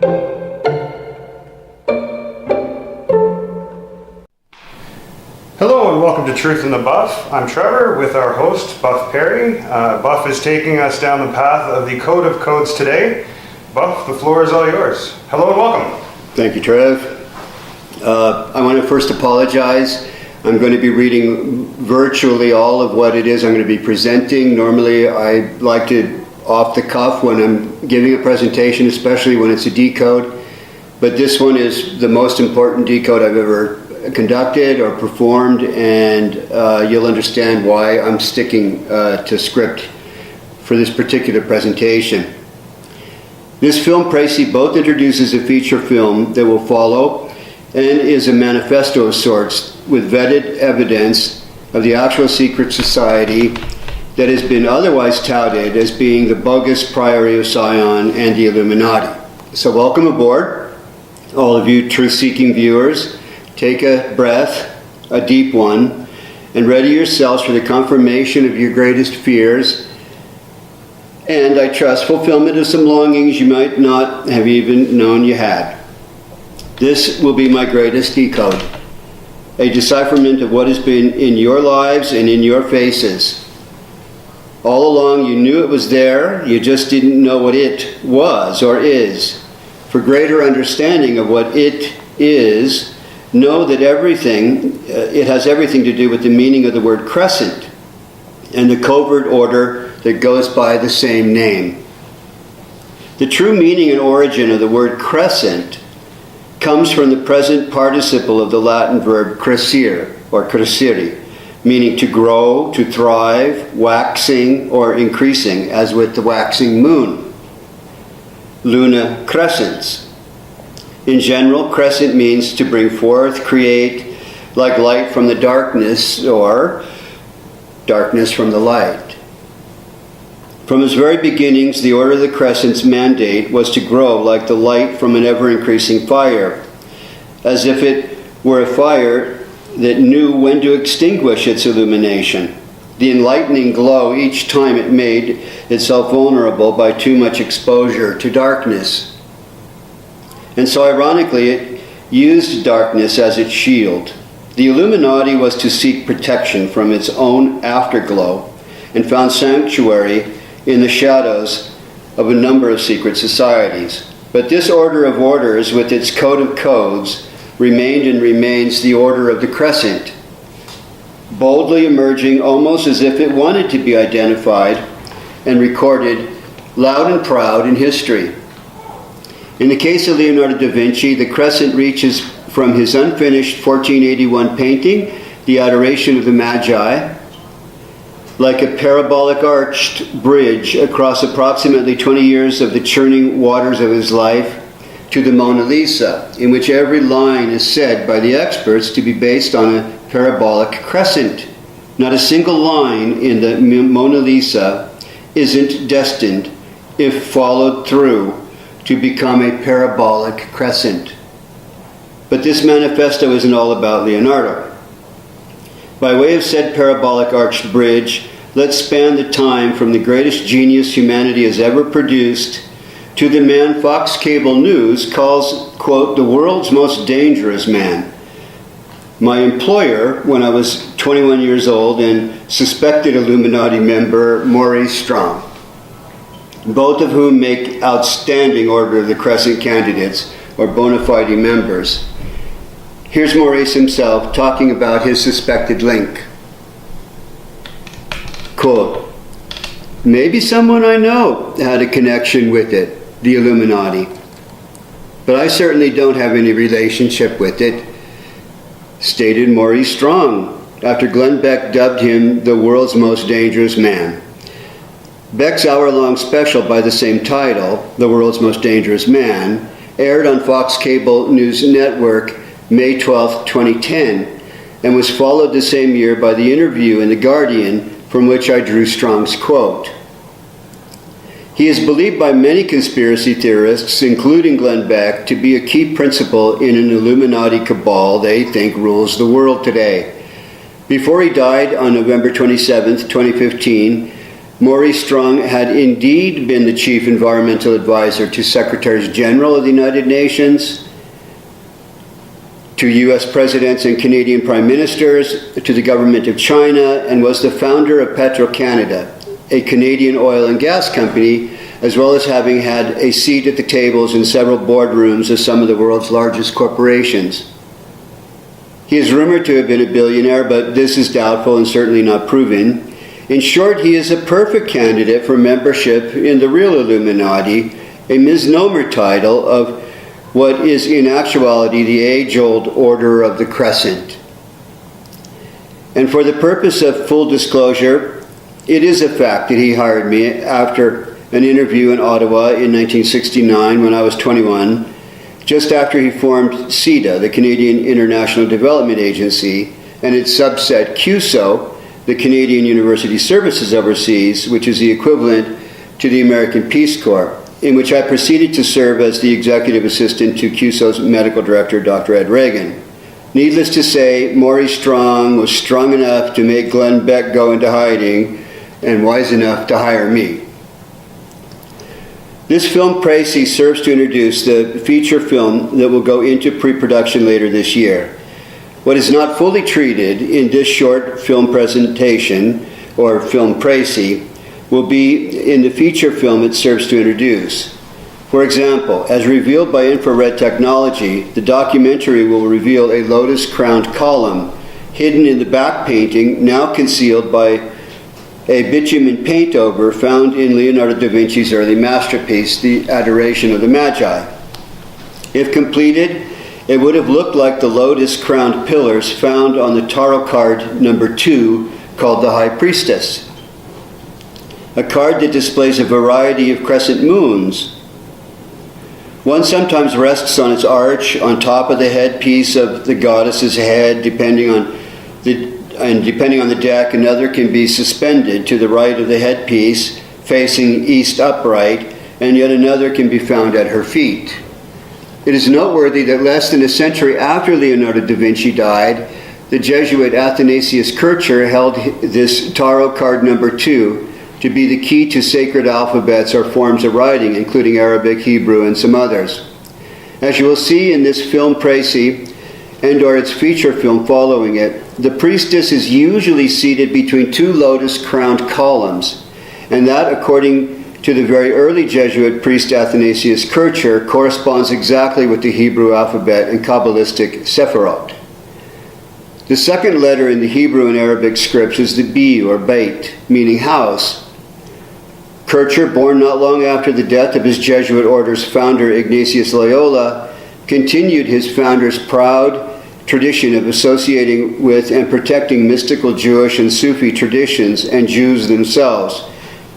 Hello and welcome to Truth in the Buff. I'm Trevor with our host, Buff Perry. Buff is taking us down the path of the Code of Codes today. Buff, the floor is all yours. Hello and welcome. Thank you, Trev. I want to first apologize. I'm going to be reading virtually all of what it is I'm going to be presenting. Normally, I like to off the cuff when I'm giving a presentation, especially when it's a decode. But this one is the most important decode I've ever conducted or performed, and you'll understand why I'm sticking to script for this particular presentation. This film précis both introduces a feature film that will follow and is a manifesto of sorts with vetted evidence of the actual secret society that has been otherwise touted as being the bogus Priory of Sion and the Illuminati. So welcome aboard, all of you truth-seeking viewers. Take a breath, a deep one, and ready yourselves for the confirmation of your greatest fears, and I trust fulfillment of some longings you might not have even known you had. This will be my greatest decode, a decipherment of what has been in your lives and in your faces. All along you knew it was there, you just didn't know what it was or is. For greater understanding of what it is, know that it has everything to do with the meaning of the word crescent and the covert order that goes by the same name. The true meaning and origin of the word crescent comes from the present participle of the Latin verb crescere or crescere, meaning to grow, to thrive, waxing, or increasing, as with the waxing moon. Luna crescens. In general, crescent means to bring forth, create, like light from the darkness, or darkness from the light. From its very beginnings, the order of the crescent's mandate was to grow like the light from an ever-increasing fire, as if it were a fire that knew when to extinguish its illumination, the enlightening glow each time it made itself vulnerable by too much exposure to darkness. And so ironically, it used darkness as its shield. The Illuminati was to seek protection from its own afterglow and found sanctuary in the shadows of a number of secret societies. But this order of orders, with its code of codes, remained and remains the order of the Crescent, boldly emerging almost as if it wanted to be identified and recorded loud and proud in history. In the case of Leonardo da Vinci, the crescent reaches from his unfinished 1481 painting, The Adoration of the Magi, like a parabolic arched bridge across approximately 20 years of the churning waters of his life, to the Mona Lisa, in which every line is said by the experts to be based on a parabolic crescent. Not a single line in the Mona Lisa isn't destined, if followed through, to become a parabolic crescent. But this manifesto isn't all about Leonardo. By way of said parabolic arched bridge, let's span the time from the greatest genius humanity has ever produced to the man Fox Cable News calls, quote, the world's most dangerous man. My employer, when I was 21 years old and suspected Illuminati member Maurice Strong, both of whom make outstanding Order of the Crescent candidates or bona fide members. Here's Maurice himself talking about his suspected link. Quote, maybe someone I know had a connection with it, the Illuminati, but I certainly don't have any relationship with it, stated Maurice Strong, after Glenn Beck dubbed him the world's most dangerous man. Beck's hour-long special by the same title, The World's Most Dangerous Man, aired on Fox Cable News Network May 12, 2010, and was followed the same year by the interview in The Guardian from which I drew Strong's quote. He is believed by many conspiracy theorists, including Glenn Beck, to be a key principle in an Illuminati cabal they think rules the world today. Before he died on November 27, 2015, Maurice Strong had indeed been the chief environmental advisor to Secretaries General of the United Nations, to US presidents and Canadian prime ministers, to the government of China, and was the founder of Petro-Canada, a Canadian oil and gas company, as well as having had a seat at the tables in several boardrooms of some of the world's largest corporations. He is rumored to have been a billionaire, but this is doubtful and certainly not proven. In short, he is a perfect candidate for membership in the real Illuminati, a misnomer title of what is in actuality the age-old Order of the Crescent. And for the purpose of full disclosure, it is a fact that he hired me after an interview in Ottawa in 1969 when I was 21, just after he formed CIDA, the Canadian International Development Agency, and its subset CUSO, the Canadian University Services Overseas, which is the equivalent to the American Peace Corps, in which I proceeded to serve as the executive assistant to CUSO's medical director, Dr. Ed Reagan. Needless to say, Maurice Strong was strong enough to make Glenn Beck go into hiding and wise enough to hire me. This film précis serves to introduce the feature film that will go into pre-production later this year. What is not fully treated in this short film presentation, or film précis, will be in the feature film it serves to introduce. For example, as revealed by infrared technology, the documentary will reveal a lotus-crowned column hidden in the back painting, now concealed by a bitumen paint over found in Leonardo da Vinci's early masterpiece, The Adoration of the Magi. If completed, it would have looked like the lotus-crowned pillars found on the tarot card number 2, called the High Priestess. A card that displays a variety of crescent moons. One sometimes rests on its arch on top of the headpiece of the goddess's head, depending on the deck. Another can be suspended to the right of the headpiece, facing east upright, and yet another can be found at her feet. It is noteworthy that less than a century after Leonardo da Vinci died, the Jesuit Athanasius Kircher held this tarot card number 2 to be the key to sacred alphabets or forms of writing, including Arabic, Hebrew, and some others. As you will see in this film précis, and/or its feature film following it, the priestess is usually seated between 2 lotus-crowned columns, and that, according to the very early Jesuit priest Athanasius Kircher, corresponds exactly with the Hebrew alphabet and Kabbalistic Sephirot. The second letter in the Hebrew and Arabic scripts is the B, or Beit, meaning house. Kircher, born not long after the death of his Jesuit order's founder Ignatius Loyola, continued his founder's proud tradition of associating with and protecting mystical Jewish and Sufi traditions and Jews themselves,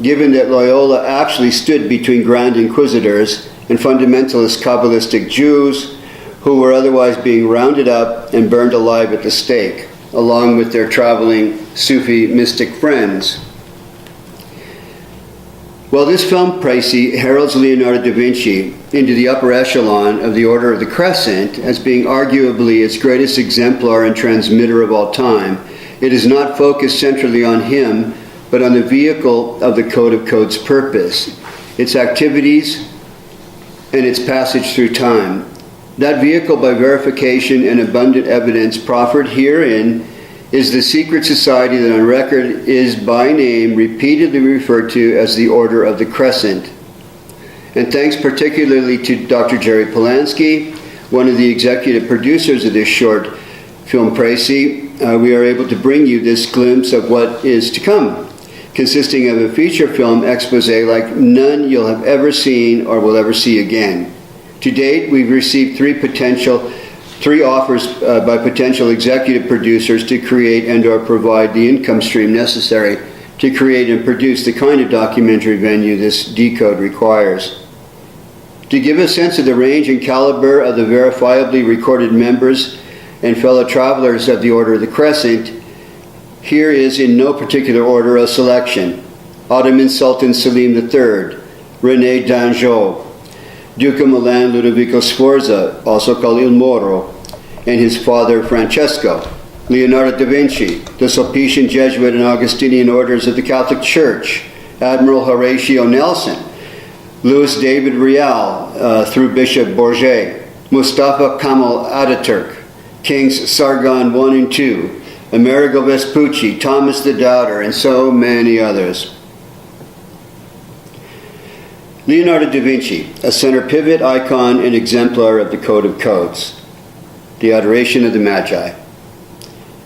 given that Loyola actually stood between Grand Inquisitors and fundamentalist Kabbalistic Jews who were otherwise being rounded up and burned alive at the stake, along with their traveling Sufi mystic friends. While this film précis heralds Leonardo da Vinci into the upper echelon of the Order of the Crescent as being arguably its greatest exemplar and transmitter of all time, it is not focused centrally on him, but on the vehicle of the Code of Codes' purpose, its activities, and its passage through time. That vehicle, by verification and abundant evidence proffered herein, is the secret society that on record is by name repeatedly referred to as the Order of the Crescent. And thanks particularly to Dr. Jerry Polanski, one of the executive producers of this short film précis, we are able to bring you this glimpse of what is to come, consisting of a feature film expose like none you'll have ever seen or will ever see again. To date, we've received three offers by potential executive producers to create and/or provide the income stream necessary to create and produce the kind of documentary venue this decode requires. To give a sense of the range and caliber of the verifiably recorded members and fellow travelers of the Order of the Crescent, here is in no particular order a selection. Ottoman Sultan Selim III, René d'Anjou, Duke of Milan Ludovico Sforza, also called Il Moro, and his father Francesco, Leonardo da Vinci, the Sulpician Jesuit and Augustinian orders of the Catholic Church, Admiral Horatio Nelson, Louis David Rial through Bishop Bourget, Mustafa Kemal Ataturk, Kings Sargon I and II, Amerigo Vespucci, Thomas the Doubter, and so many others. Leonardo da Vinci, a center pivot, icon, and exemplar of the Code of Codes, the Adoration of the Magi.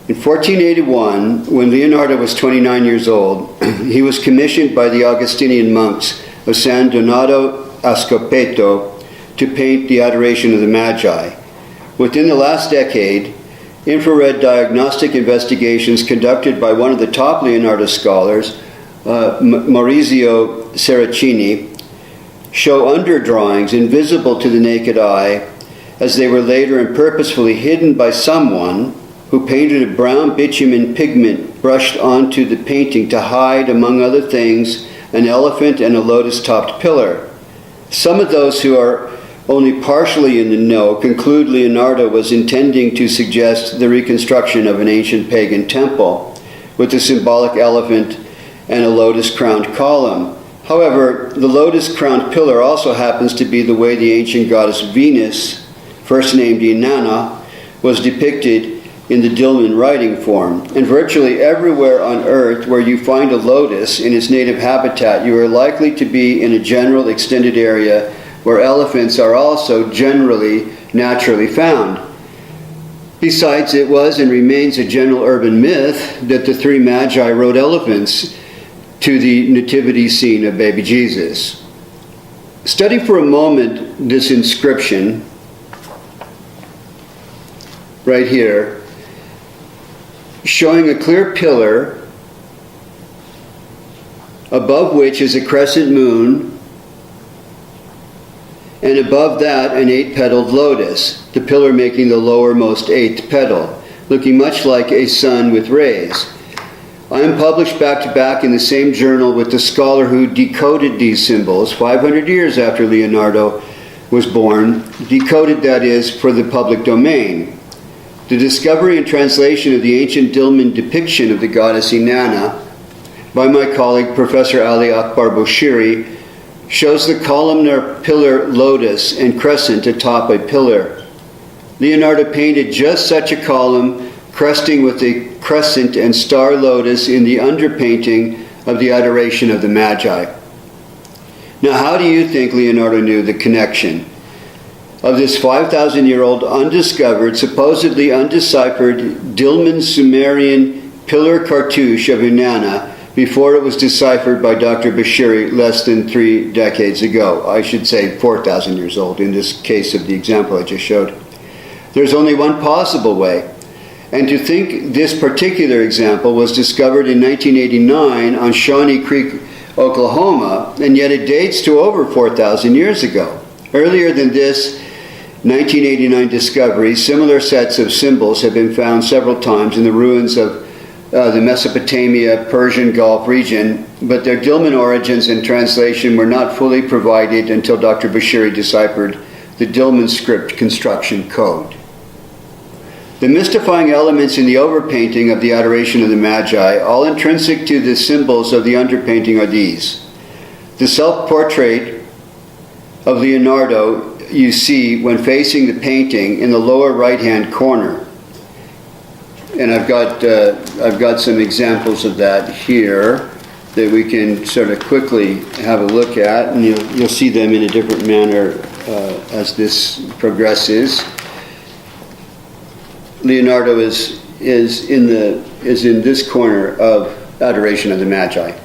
In 1481, when Leonardo was 29 years old, he was commissioned by the Augustinian monks of San Donato a Scopeto to paint the Adoration of the Magi. Within the last decade, infrared diagnostic investigations conducted by one of the top Leonardo scholars, Maurizio Serracini, show underdrawings invisible to the naked eye, as they were later and purposefully hidden by someone who painted a brown bitumen pigment brushed onto the painting to hide, among other things, an elephant and a lotus-topped pillar. Some of those who are only partially in the know conclude Leonardo was intending to suggest the reconstruction of an ancient pagan temple with a symbolic elephant and a lotus-crowned column. However, the lotus-crowned pillar also happens to be the way the ancient goddess Venus, first named Inanna, was depicted in the Dilmun writing form. And virtually everywhere on Earth where you find a lotus in its native habitat, you are likely to be in a general extended area where elephants are also generally naturally found. Besides, it was and remains a general urban myth that the three magi rode elephants to the nativity scene of baby Jesus. Study for a moment this inscription right here, showing a clear pillar above which is a crescent moon, and above that an 8-petaled lotus, the pillar making the lowermost 8th petal, looking much like a sun with rays. I am published back-to-back in the same journal with the scholar who decoded these symbols 500 years after Leonardo was born, decoded, that is, for the public domain. The discovery and translation of the ancient Dilmun depiction of the goddess Inanna by my colleague Professor Ali Akbar Boshiri shows the columnar pillar lotus and crescent atop a pillar. Leonardo painted just such a column cresting with a crescent and star lotus in the underpainting of the Adoration of the Magi. Now, how do you think Leonardo knew the connection of this 5,000-year-old undiscovered, supposedly undeciphered Dilmun Sumerian pillar cartouche of Inanna before it was deciphered by Dr. Bashiri less than 3 decades ago? I should say 4,000 years old in this case of the example I just showed. There's only one possible way. And to think this particular example was discovered in 1989 on Shawnee Creek, Oklahoma, and yet it dates to over 4,000 years ago. Earlier than this 1989 discovery, similar sets of symbols have been found several times in the ruins of the Mesopotamia, Persian Gulf region, but their Dilmun origins and translation were not fully provided until Dr. Bashiri deciphered the Dilmun script construction code. The mystifying elements in the overpainting of the Adoration of the Magi, all intrinsic to the symbols of the underpainting, are these. The self-portrait of Leonardo you see when facing the painting in the lower right-hand corner. And I've got some examples of that here that we can sort of quickly have a look at, and you'll see them in a different manner as this progresses. Leonardo is in this corner of Adoration of the Magi.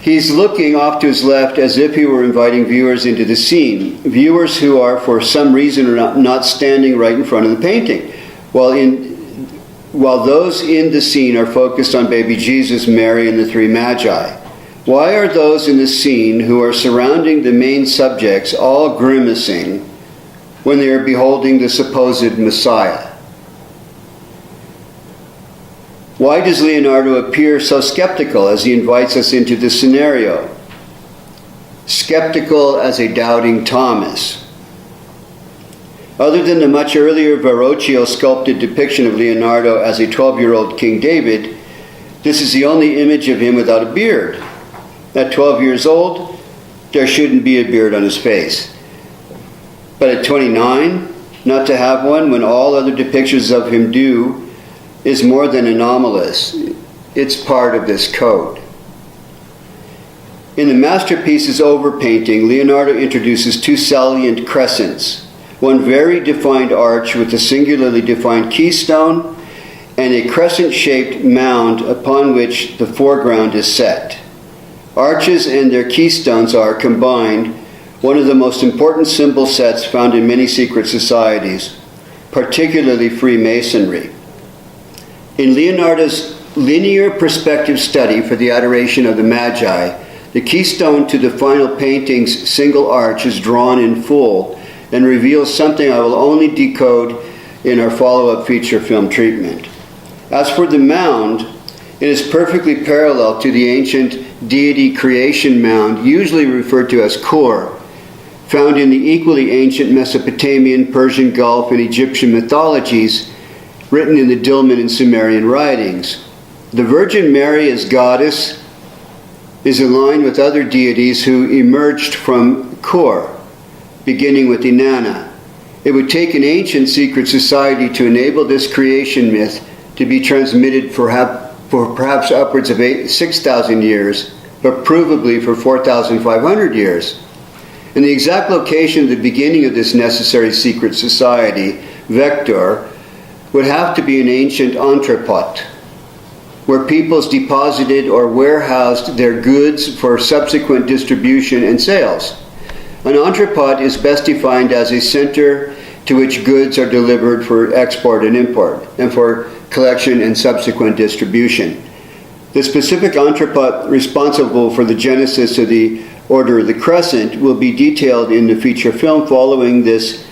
He's looking off to his left as if he were inviting viewers into the scene, viewers who are for some reason not standing right in front of the painting, while those in the scene are focused on baby Jesus, Mary, and the three Magi. Why are those in the scene who are surrounding the main subjects all grimacing when they are beholding the supposed Messiah? Why does Leonardo appear so skeptical as he invites us into this scenario? Skeptical as a doubting Thomas. Other than the much earlier Verrocchio sculpted depiction of Leonardo as a 12-year-old King David, this is the only image of him without a beard. At 12 years old, there shouldn't be a beard on his face. But at 29, not to have one when all other depictions of him do is more than anomalous. It's part of this code. In the masterpiece's overpainting, Leonardo introduces two salient crescents, one very defined arch with a singularly defined keystone, and a crescent-shaped mound upon which the foreground is set. Arches and their keystones are, combined, one of the most important symbol sets found in many secret societies, particularly Freemasonry. In Leonardo's linear perspective study for the Adoration of the Magi, the keystone to the final painting's single arch is drawn in full and reveals something I will only decode in our follow-up feature film treatment. As for the mound, it is perfectly parallel to the ancient deity creation mound, usually referred to as Kor, found in the equally ancient Mesopotamian, Persian Gulf, and Egyptian mythologies, written in the Dilmun and Sumerian writings. The Virgin Mary as goddess is in line with other deities who emerged from Kor, beginning with Inanna. It would take an ancient secret society to enable this creation myth to be transmitted for perhaps upwards of 6,000 years, but provably for 4,500 years. And the exact location of the beginning of this necessary secret society, Vector, would have to be an ancient entrepot, where peoples deposited or warehoused their goods for subsequent distribution and sales. An entrepot is best defined as a center to which goods are delivered for export and import, and for collection and subsequent distribution. The specific entrepot responsible for the genesis of the Order of the Crescent will be detailed in the feature film following this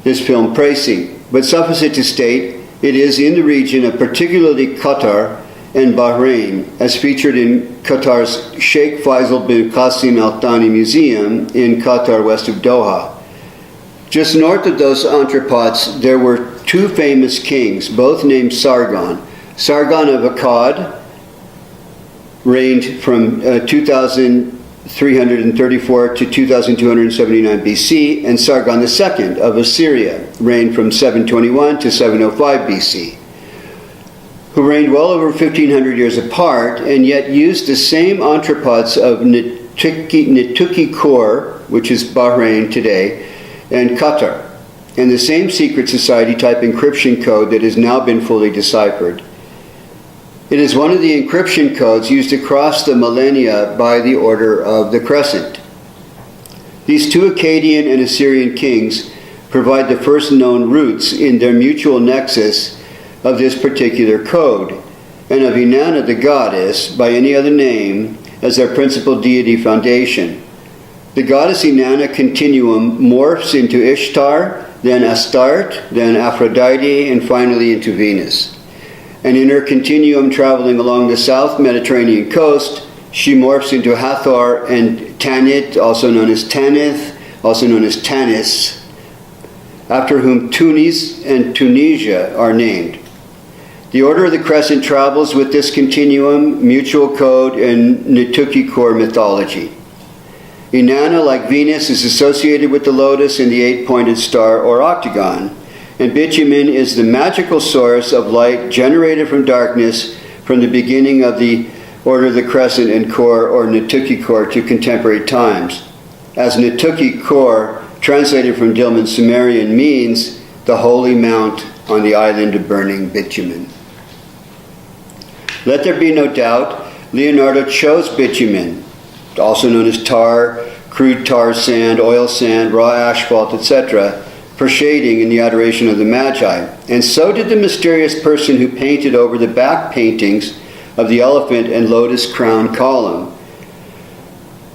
film pricing. But suffice it to state, it is in the region of particularly Qatar and Bahrain, as featured in Qatar's Sheikh Faisal bin Qasim Al Thani Museum in Qatar, west of Doha. Just north of those entrepots, there were two famous kings, both named Sargon. Sargon of Akkad reigned from 2334 to 2279 BC, and Sargon II of Assyria reigned from 721 to 705 BC, who reigned well over 1,500 years apart, and yet used the same entrepots of Nituki Kor, which is Bahrain today, and Qatar, and the same secret society type encryption code that has now been fully deciphered. It is one of the encryption codes used across the millennia by the Order of the Crescent. These two Akkadian and Assyrian kings provide the first known roots in their mutual nexus of this particular code, and of Inanna the goddess, by any other name, as their principal deity foundation. The goddess Inanna continuum morphs into Ishtar, then Astarte, then Aphrodite, and finally into Venus. And in her continuum traveling along the South Mediterranean coast, she morphs into Hathor and Tanit, also known as Tanith, also known as Tanis, after whom Tunis and Tunisia are named. The Order of the Crescent travels with this continuum, mutual code, and Nituki Kor mythology. Inanna, like Venus, is associated with the lotus and the eight-pointed star or octagon, and bitumen is the magical source of light generated from darkness from the beginning of the Order of the Crescent and Kor, or Nituki Kor, to contemporary times. As Nituki Kor, translated from Dilmun Sumerian, means the holy mount on the island of burning bitumen. Let there be no doubt, Leonardo chose bitumen, also known as tar, crude tar sand, oil sand, raw asphalt, etc., for shading in the Adoration of the Magi. And so did the mysterious person who painted over the back paintings of the elephant and lotus crown column.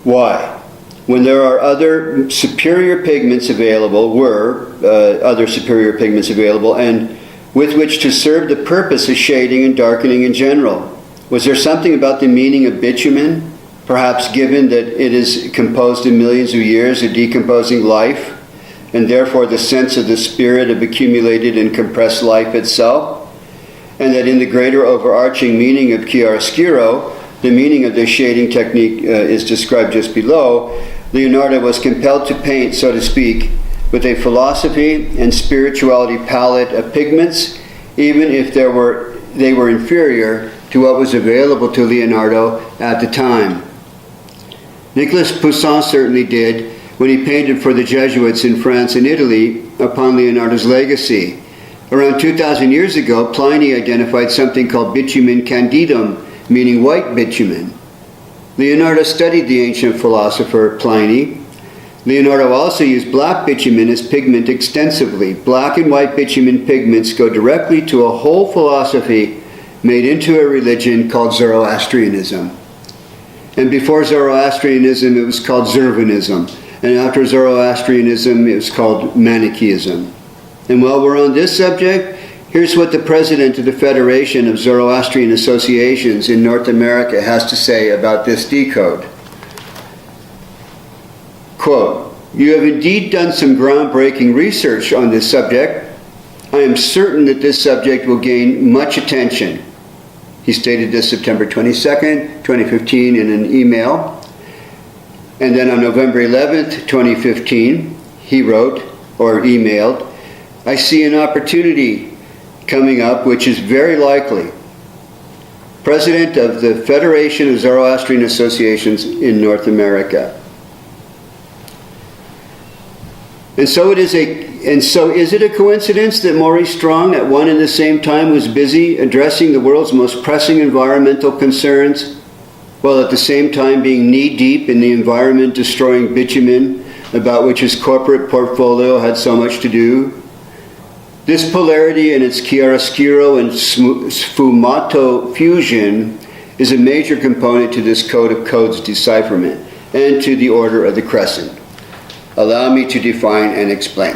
Why? When there are other superior pigments available, and with which to serve the purpose of shading and darkening in general. Was there something about the meaning of bitumen, perhaps given that it is composed in millions of years of decomposing life, and therefore the sense of the spirit of accumulated and compressed life itself, and that in the greater overarching meaning of chiaroscuro, the meaning of this shading technique is described just below, Leonardo was compelled to paint, so to speak, with a philosophy and spirituality palette of pigments, even if they were inferior to what was available to Leonardo at the time. Nicolas Poussin certainly did when he painted for the Jesuits in France and Italy upon Leonardo's legacy. Around 2,000 years ago, Pliny identified something called bitumen candidum, meaning white bitumen. Leonardo studied the ancient philosopher Pliny. Leonardo also used black bitumen as pigment extensively. Black and white bitumen pigments go directly to a whole philosophy made into a religion called Zoroastrianism. And before Zoroastrianism, it was called Zervanism. And after Zoroastrianism, it was called Manichaeism. And while we're on this subject, here's what the president of the Federation of Zoroastrian Associations in North America has to say about this decode. Quote, "You have indeed done some groundbreaking research on this subject. I am certain that this subject will gain much attention." He stated this September 22nd, 2015 in an email. And then on November 11th, 2015, he wrote or emailed, "I see an opportunity coming up which is very likely." President of the Federation of Zoroastrian Associations in North America. And so is it a coincidence that Maurice Strong at one and the same time was busy addressing the world's most pressing environmental concerns, while at the same time being knee-deep in the environment-destroying bitumen about which his corporate portfolio had so much to do? This polarity and its chiaroscuro and sfumato fusion is a major component to this code of codes decipherment and to the order of the Crescent. Allow me to define and explain.